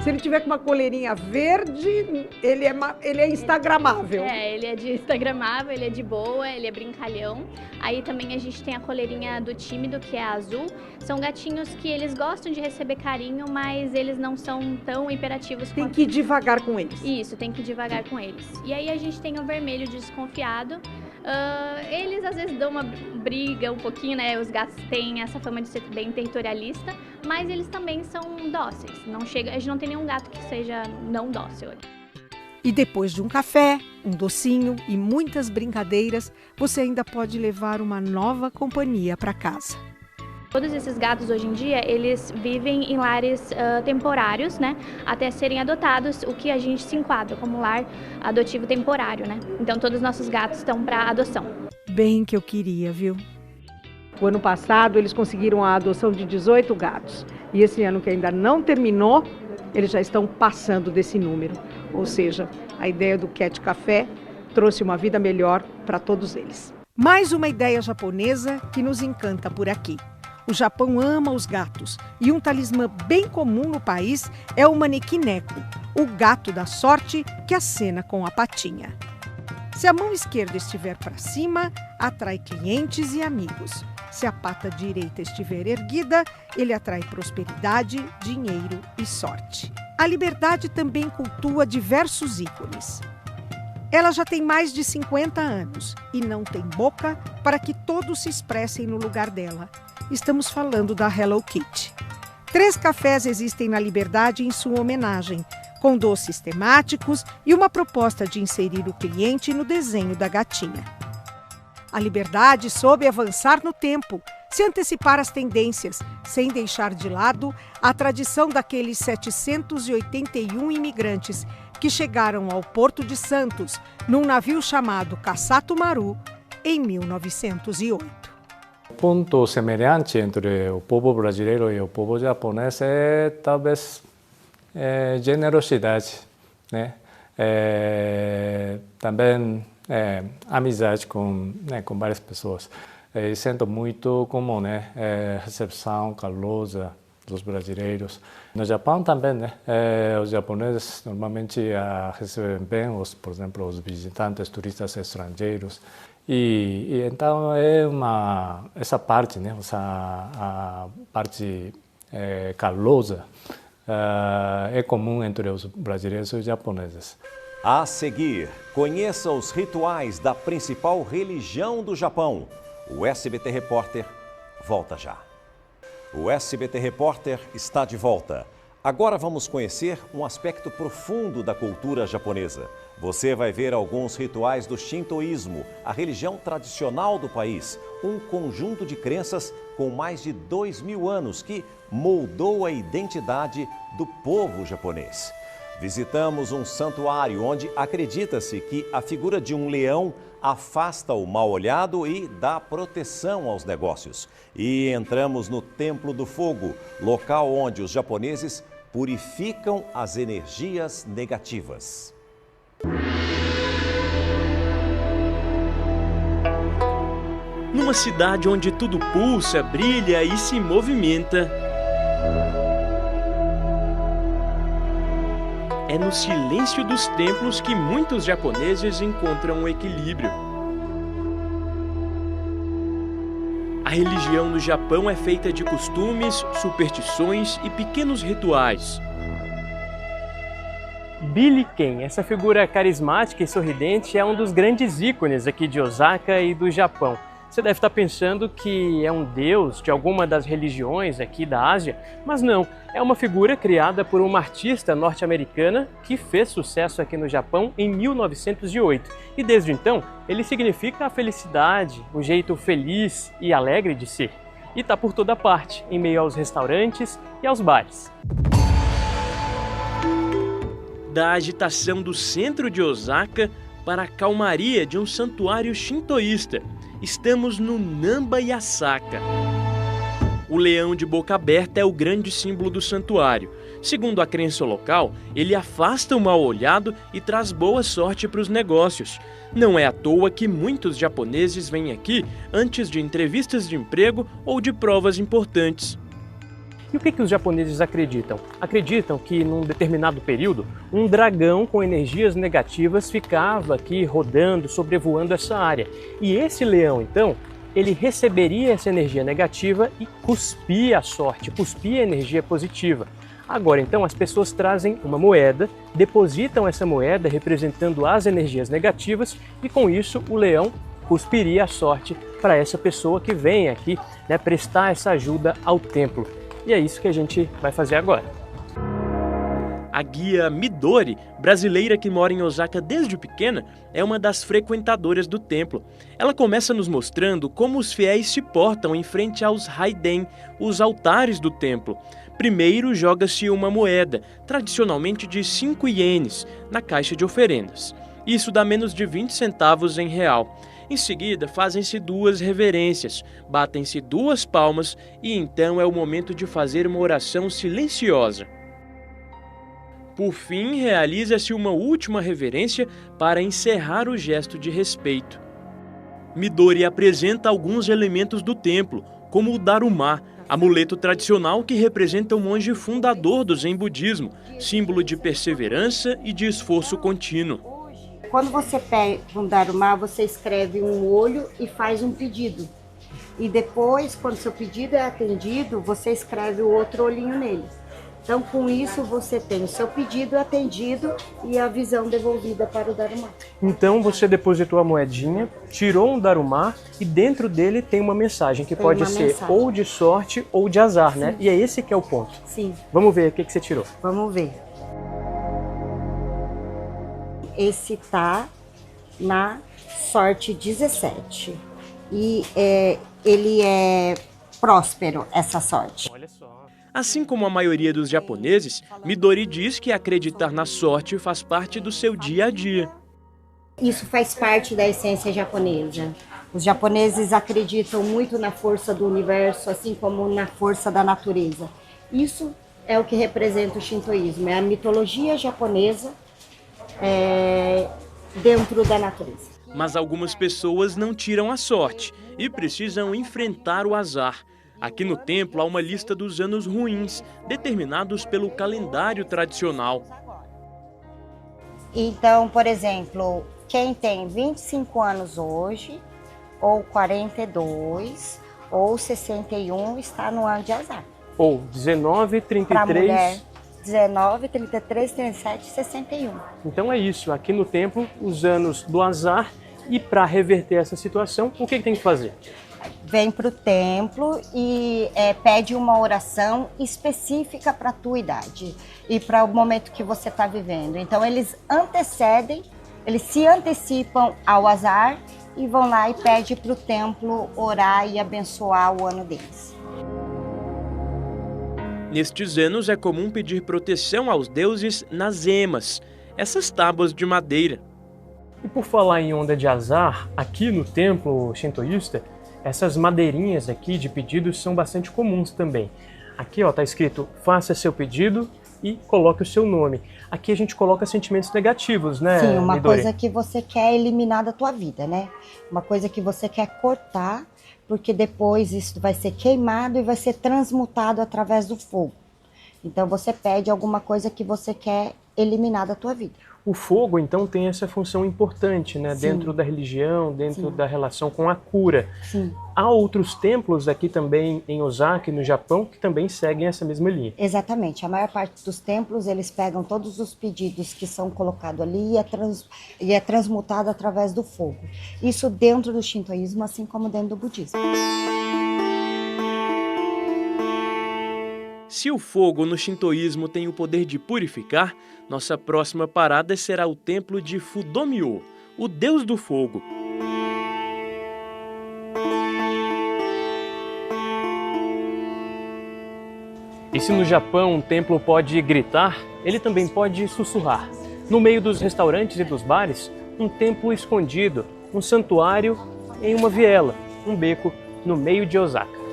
Se ele tiver com uma coleirinha verde, ele é instagramável. Ele é de instagramável, ele é de boa, ele é brincalhão. Aí também a gente tem a coleirinha do tímido, que é a azul. São gatinhos que eles gostam de receber carinho, mas eles não são tão imperativos quanto... Tem que ir devagar com eles. Isso, tem que ir devagar com eles. E aí a gente tem o vermelho de desconfiado. Eles às vezes dão uma briga um pouquinho, né? Os gatos têm essa fama de ser bem territorialista, mas eles também são dóceis. A gente não tem nenhum gato que seja não dócil. E depois de um café, um docinho e muitas brincadeiras, você ainda pode levar uma nova companhia para casa. Todos esses gatos hoje em dia, eles vivem em lares temporários, né? Até serem adotados, o que a gente se enquadra como lar adotivo temporário, né? Então todos os nossos gatos estão para adoção. Bem que eu queria, viu? O ano passado eles conseguiram a adoção de 18 gatos. E esse ano que ainda não terminou, eles já estão passando desse número. Ou seja, a ideia do Cat Café trouxe uma vida melhor para todos eles. Mais uma ideia japonesa que nos encanta por aqui. O Japão ama os gatos e um talismã bem comum no país é o manequineko, o gato da sorte que acena com a patinha. Se a mão esquerda estiver para cima, atrai clientes e amigos. Se a pata direita estiver erguida, ele atrai prosperidade, dinheiro e sorte. A Liberdade também cultua diversos ícones. Ela já tem mais de 50 anos e não tem boca para que todos se expressem no lugar dela. Estamos falando da Hello Kitty. 3 cafés existem na Liberdade em sua homenagem, com doces temáticos e uma proposta de inserir o cliente no desenho da gatinha. A Liberdade soube avançar no tempo, se antecipar às tendências, sem deixar de lado a tradição daqueles 781 imigrantes que chegaram ao Porto de Santos num navio chamado Kassato Maru em 1908. O ponto semelhante entre o povo brasileiro e o povo japonês é talvez generosidade, né? Também amizade com várias pessoas. Sinto muito como recepção calorosa dos brasileiros. No Japão também, os japoneses normalmente recebem bem, por exemplo, os visitantes turistas estrangeiros. E então essa parte, a parte calorosa é comum entre os brasileiros e os japoneses. A seguir, conheça os rituais da principal religião do Japão. O SBT Repórter volta já. O SBT Repórter está de volta. Agora vamos conhecer um aspecto profundo da cultura japonesa. Você vai ver alguns rituais do Shintoísmo, a religião tradicional do país, um conjunto de crenças com mais de 2000 anos que moldou a identidade do povo japonês. Visitamos um santuário onde acredita-se que a figura de um leão afasta o mal-olhado e dá proteção aos negócios. E entramos no Templo do Fogo, local onde os japoneses purificam as energias negativas. Numa cidade onde tudo pulsa, brilha e se movimenta, é no silêncio dos templos que muitos japoneses encontram o equilíbrio. A religião no Japão é feita de costumes, superstições e pequenos rituais. Billy Ken, essa figura carismática e sorridente, é um dos grandes ícones aqui de Osaka e do Japão. Você deve estar pensando que é um deus de alguma das religiões aqui da Ásia, mas não, é uma figura criada por uma artista norte-americana que fez sucesso aqui no Japão em 1908. E desde então, ele significa a felicidade, o jeito feliz e alegre de ser. E está por toda parte, em meio aos restaurantes e aos bares. Da agitação do centro de Osaka para a calmaria de um santuário shintoísta. Estamos no Namba Yasaka. O leão de boca aberta é o grande símbolo do santuário. Segundo a crença local, ele afasta o mal-olhado e traz boa sorte para os negócios. Não é à toa que muitos japoneses vêm aqui antes de entrevistas de emprego ou de provas importantes. E o que os japoneses acreditam? Acreditam que, num determinado período, um dragão com energias negativas ficava aqui rodando, sobrevoando essa área. E esse leão, então, ele receberia essa energia negativa e cuspia a sorte, cuspia a energia positiva. Agora, então, as pessoas trazem uma moeda, depositam essa moeda representando as energias negativas e, com isso, o leão cuspiria a sorte para essa pessoa que vem aqui, prestar essa ajuda ao templo. E é isso que a gente vai fazer agora. A guia Midori, brasileira que mora em Osaka desde pequena, é uma das frequentadoras do templo. Ela começa nos mostrando como os fiéis se portam em frente aos Haiden, os altares do templo. Primeiro joga-se uma moeda, tradicionalmente de 5 ienes, na caixa de oferendas. Isso dá menos de 20 centavos em real. Em seguida, fazem-se 2 reverências, batem-se 2 palmas e então é o momento de fazer uma oração silenciosa. Por fim, realiza-se uma última reverência para encerrar o gesto de respeito. Midori apresenta alguns elementos do templo, como o Daruma, amuleto tradicional que representa o monge fundador do Zen budismo, símbolo de perseverança e de esforço contínuo. Quando você pega um Daruma, você escreve um olho e faz um pedido. e depois, quando seu pedido é atendido, você escreve o outro olhinho nele. Então, com isso, você tem o seu pedido atendido e a visão devolvida para o Darumá. Então, você depositou a moedinha, tirou um Darumá e dentro dele tem uma mensagem que pode ser ou de sorte ou de azar, né? E é esse que é o ponto. Sim. Vamos ver o que você tirou. Vamos ver. Esse tá na sorte 17. E ele é próspero, essa sorte. Olha só. Assim como a maioria dos japoneses, Midori diz que acreditar na sorte faz parte do seu dia a dia. Isso faz parte da essência japonesa. Os japoneses acreditam muito na força do universo, assim como na força da natureza. Isso é o que representa o shintoísmo, é a mitologia japonesa dentro da natureza. Mas algumas pessoas não tiram a sorte e precisam enfrentar o azar. Aqui no templo há uma lista dos anos ruins, determinados pelo calendário tradicional. Então, por exemplo, quem tem 25 anos hoje, ou 42, ou 61, está no ano de azar. Ou 19, 33... Para a mulher, 19, 33, 37, 61. Então é isso, aqui no templo, os anos do azar. E para reverter essa situação, o que tem que fazer? Vem para o templo e pede uma oração específica para a tua idade e para o momento que você está vivendo. Então eles se antecipam ao azar e vão lá e pedem para o templo orar e abençoar o ano deles. Nestes anos é comum pedir proteção aos deuses nas emas, essas tábuas de madeira. E por falar em onda de azar, aqui no templo shintoísta, essas madeirinhas aqui de pedidos são bastante comuns também. Aqui ó, tá escrito, faça seu pedido e coloque o seu nome. Aqui a gente coloca sentimentos negativos, né, Sim, uma Midori? coisa que você quer eliminar da tua vida, né? Uma coisa que você quer cortar, porque depois isso vai ser queimado e vai ser transmutado através do fogo. Então você pede alguma coisa que você quer eliminar da tua vida. O fogo, então, tem essa função importante, né? Sim. Dentro da religião, dentro Sim. da relação com a cura. Sim. Há outros templos aqui também em Osaka, no Japão, que também seguem essa mesma linha. Exatamente. A maior parte dos templos, eles pegam todos os pedidos que são colocados ali e é transmutado através do fogo. Isso dentro do shintoísmo, assim como dentro do budismo. Se o fogo no shintoísmo tem o poder de purificar, nossa próxima parada será o templo de Fudomyo, o deus do fogo. E se no Japão um templo pode gritar, ele também pode sussurrar. No meio dos restaurantes e dos bares, um templo escondido, um santuário em uma viela, um beco no meio de Osaka.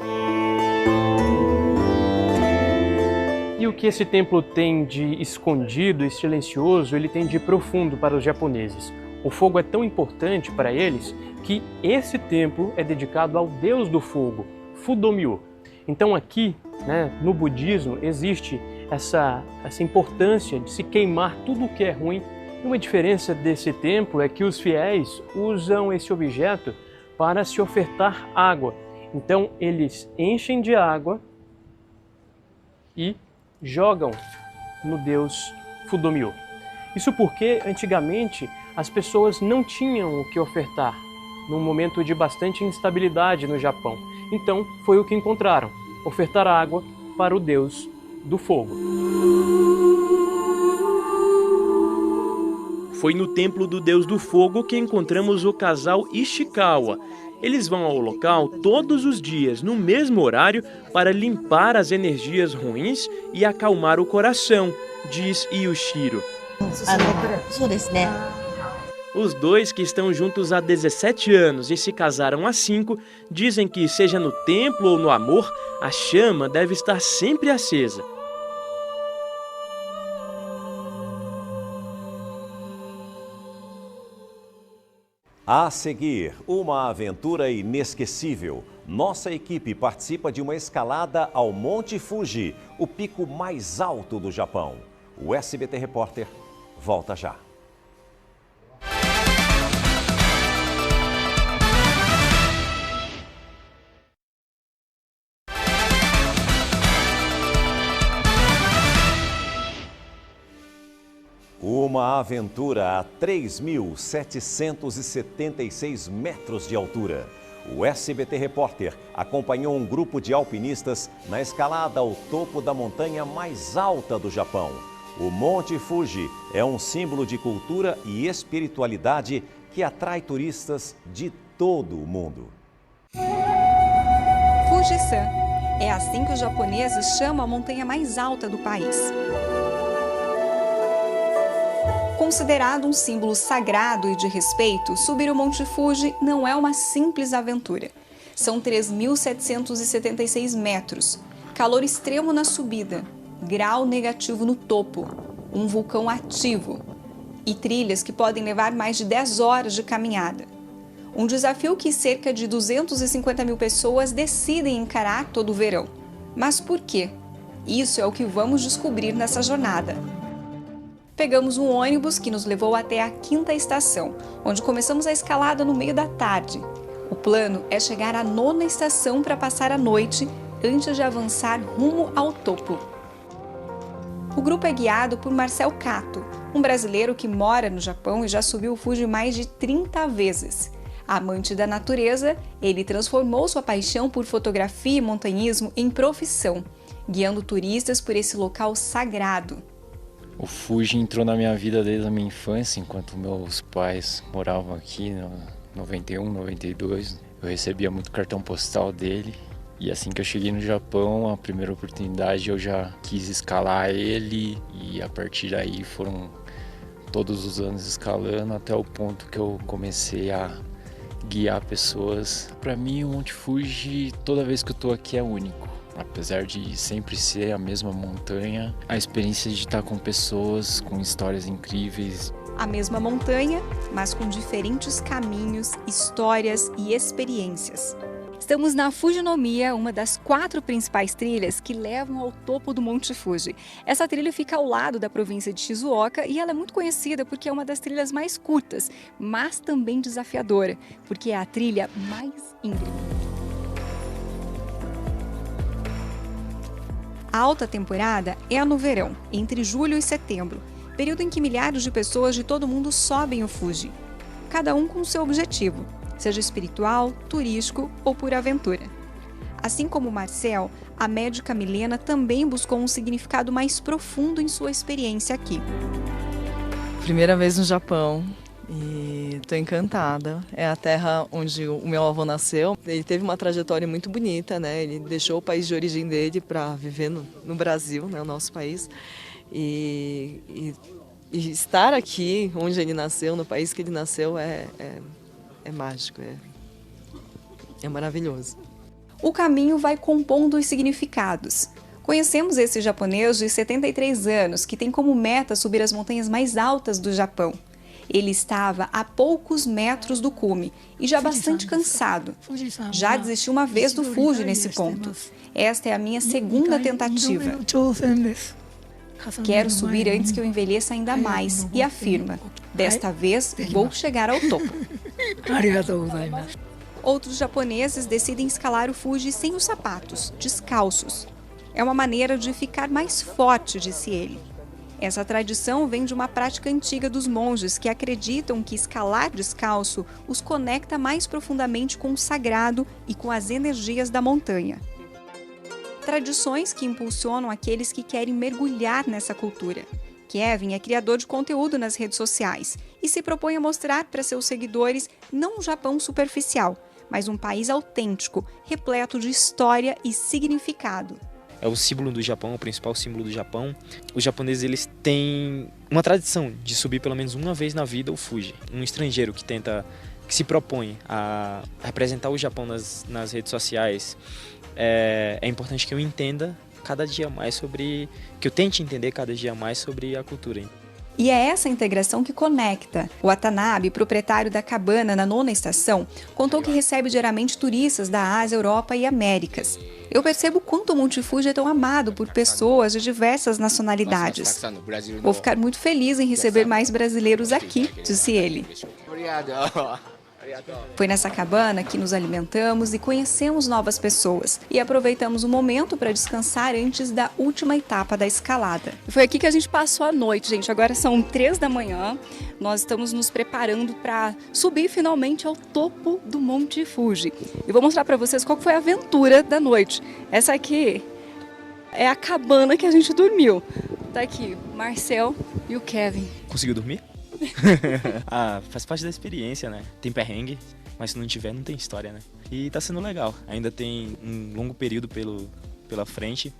E o que esse templo tem de escondido e silencioso, ele tem de profundo para os japoneses. O fogo é tão importante para eles que esse templo é dedicado ao deus do fogo, Fudomyo. Então aqui, né, no budismo, existe essa importância de se queimar tudo o que é ruim. E uma diferença desse templo é que os fiéis usam esse objeto para se ofertar água. Então eles enchem de água e jogam no deus Fudomyo. Isso porque antigamente as pessoas não tinham o que ofertar num momento de bastante instabilidade no Japão. Então foi o que encontraram, ofertar água para o deus do fogo. Foi no templo do deus do fogo que encontramos o casal Ishikawa. Eles vão ao local todos os dias, no mesmo horário, para limpar as energias ruins e acalmar o coração, diz Yushiro. Os dois, que estão juntos há 17 anos e se casaram há 5, dizem que, seja no templo ou no amor, a chama deve estar sempre acesa. A seguir, uma aventura inesquecível. Nossa equipe participa de uma escalada ao Monte Fuji, o pico mais alto do Japão. O SBT Repórter volta já. Uma aventura a 3.776 metros de altura. O SBT Repórter acompanhou um grupo de alpinistas na escalada ao topo da montanha mais alta do Japão. O Monte Fuji é um símbolo de cultura e espiritualidade que atrai turistas de todo o mundo. Fuji-san. É assim que os japoneses chamam a montanha mais alta do país. Considerado um símbolo sagrado e de respeito, subir o Monte Fuji não é uma simples aventura. São 3.776 metros, calor extremo na subida, grau negativo no topo, um vulcão ativo e trilhas que podem levar mais de 10 horas de caminhada. Um desafio que cerca de 250 mil pessoas decidem encarar todo o verão. Mas por quê? Isso é o que vamos descobrir nessa jornada. Pegamos um ônibus que nos levou até a 5ª estação, onde começamos a escalada no meio da tarde. O plano é chegar à 9ª estação para passar a noite, antes de avançar rumo ao topo. O grupo é guiado por Marcel Cato, um brasileiro que mora no Japão e já subiu o Fuji mais de 30 vezes. Amante da natureza, ele transformou sua paixão por fotografia e montanhismo em profissão, guiando turistas por esse local sagrado. O Fuji entrou na minha vida desde a minha infância, enquanto meus pais moravam aqui, em 91, 92. Eu recebia muito cartão postal dele. E assim que eu cheguei no Japão, a primeira oportunidade eu já quis escalar ele. E a partir daí foram todos os anos escalando até o ponto que eu comecei a guiar pessoas. Para mim, o Monte Fuji, toda vez que eu tô aqui, é único. Apesar de sempre ser a mesma montanha, a experiência de estar com pessoas com histórias incríveis. A mesma montanha, mas com diferentes caminhos, histórias e experiências. Estamos na Fujinomiya, uma das 4 principais trilhas que levam ao topo do Monte Fuji. Essa trilha fica ao lado da província de Shizuoka e ela é muito conhecida porque é uma das trilhas mais curtas, mas também desafiadora, porque é a trilha mais íngreme. A alta temporada é no verão, entre julho e setembro, período em que milhares de pessoas de todo o mundo sobem o Fuji, cada um com seu objetivo, seja espiritual, turístico ou por aventura. Assim como Marcel, a médica Milena também buscou um significado mais profundo em sua experiência aqui. Primeira vez no Japão. E estou encantada. É a terra onde o meu avô nasceu. Ele teve uma trajetória muito bonita, né? Ele deixou o país de origem dele para viver no Brasil, né? O nosso país. E estar aqui, onde ele nasceu, no país que ele nasceu, é mágico, é maravilhoso. O caminho vai compondo os significados. Conhecemos esse japonês de 73 anos que tem como meta subir as montanhas mais altas do Japão. Ele estava a poucos metros do cume e já bastante cansado. Já desisti uma vez do Fuji nesse ponto. Esta é a minha segunda tentativa. Quero subir antes que eu envelheça ainda mais e afirma, desta vez vou chegar ao topo. Outros japoneses decidem escalar o Fuji sem os sapatos, descalços. É uma maneira de ficar mais forte, disse ele. Essa tradição vem de uma prática antiga dos monges que acreditam que escalar descalço os conecta mais profundamente com o sagrado e com as energias da montanha. Tradições que impulsionam aqueles que querem mergulhar nessa cultura. Kevin é criador de conteúdo nas redes sociais e se propõe a mostrar para seus seguidores não um Japão superficial, mas um país autêntico, repleto de história e significado. É o símbolo do Japão, o principal símbolo do Japão. Os japoneses eles têm uma tradição de subir pelo menos uma vez na vida o Fuji. Um estrangeiro que se propõe a representar o Japão nas redes sociais, é importante que eu entenda cada dia mais que eu tente entender cada dia mais sobre a cultura. E é essa integração que conecta. O Watanabe, proprietário da cabana na 9ª estação, contou que recebe diariamente turistas da Ásia, Europa e Américas. Eu percebo quanto o Monte Fuji é tão amado por pessoas de diversas nacionalidades. Vou ficar muito feliz em receber mais brasileiros aqui, disse ele. Foi nessa cabana que nos alimentamos e conhecemos novas pessoas. E aproveitamos o momento para descansar antes da última etapa da escalada. Foi aqui que a gente passou a noite, gente. Agora são 3 da manhã. Nós estamos nos preparando para subir finalmente ao topo do Monte Fuji. E vou mostrar para vocês qual foi a aventura da noite. Essa aqui é a cabana que a gente dormiu. Tá aqui o Marcel e o Kevin. Conseguiu dormir? Faz parte da experiência, né? Tem perrengue, mas se não tiver, não tem história, né? E tá sendo legal. Ainda tem um longo período pela frente.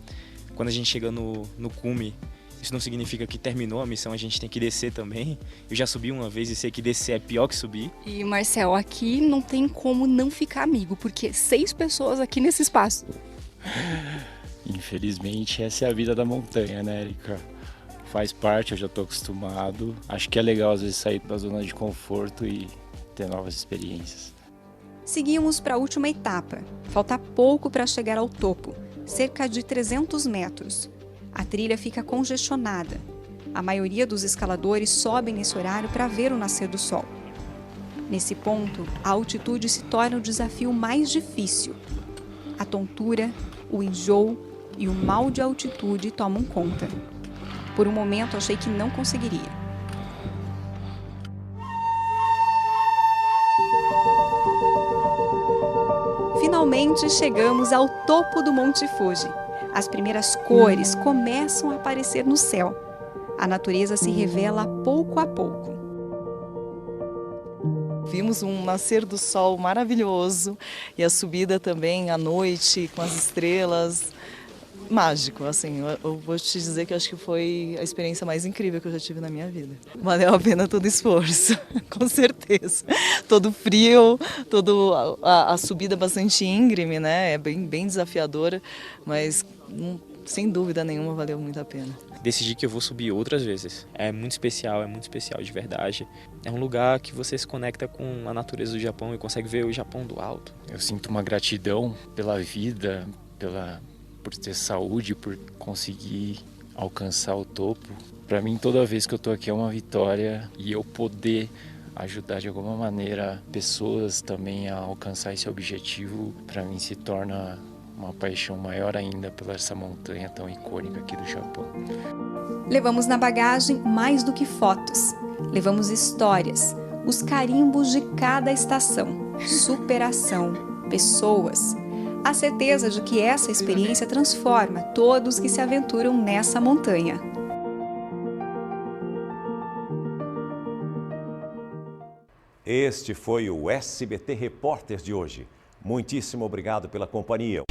Quando a gente chega no cume, isso não significa que terminou a missão, a gente tem que descer também. Eu já subi uma vez e sei que descer é pior que subir. E Marcel, aqui não tem como não ficar amigo, porque 6 pessoas aqui nesse espaço. Infelizmente, essa é a vida da montanha, né, Erika? Faz parte, eu já estou acostumado. Acho que é legal às vezes sair da zona de conforto e ter novas experiências. Seguimos para a última etapa. Falta pouco para chegar ao topo, cerca de 300 metros. A trilha fica congestionada. A maioria dos escaladores sobem nesse horário para ver o nascer do sol. Nesse ponto, a altitude se torna o desafio mais difícil. A tontura, o enjoo e o mal de altitude tomam conta. Por um momento, achei que não conseguiria. Finalmente chegamos ao topo do Monte Fuji. As primeiras cores começam a aparecer no céu. A natureza se revela pouco a pouco. Vimos um nascer do sol maravilhoso e a subida também à noite com as estrelas. Mágico, assim, eu vou te dizer que acho que foi a experiência mais incrível que eu já tive na minha vida. Valeu a pena todo o esforço, com certeza. Todo frio, a subida bastante íngreme, né? É bem desafiadora, mas sem dúvida nenhuma valeu muito a pena. Decidi que eu vou subir outras vezes. É muito especial de verdade. É um lugar que você se conecta com a natureza do Japão e consegue ver o Japão do alto. Eu sinto uma gratidão pela vida, por ter saúde, por conseguir alcançar o topo. Para mim, toda vez que eu tô aqui é uma vitória e eu poder ajudar de alguma maneira pessoas também a alcançar esse objetivo, para mim se torna uma paixão maior ainda pela essa montanha tão icônica aqui do Japão. Levamos na bagagem mais do que fotos. Levamos histórias, os carimbos de cada estação, superação, pessoas. A certeza de que essa experiência transforma todos que se aventuram nessa montanha. Este foi o SBT Repórter de hoje. Muitíssimo obrigado pela companhia.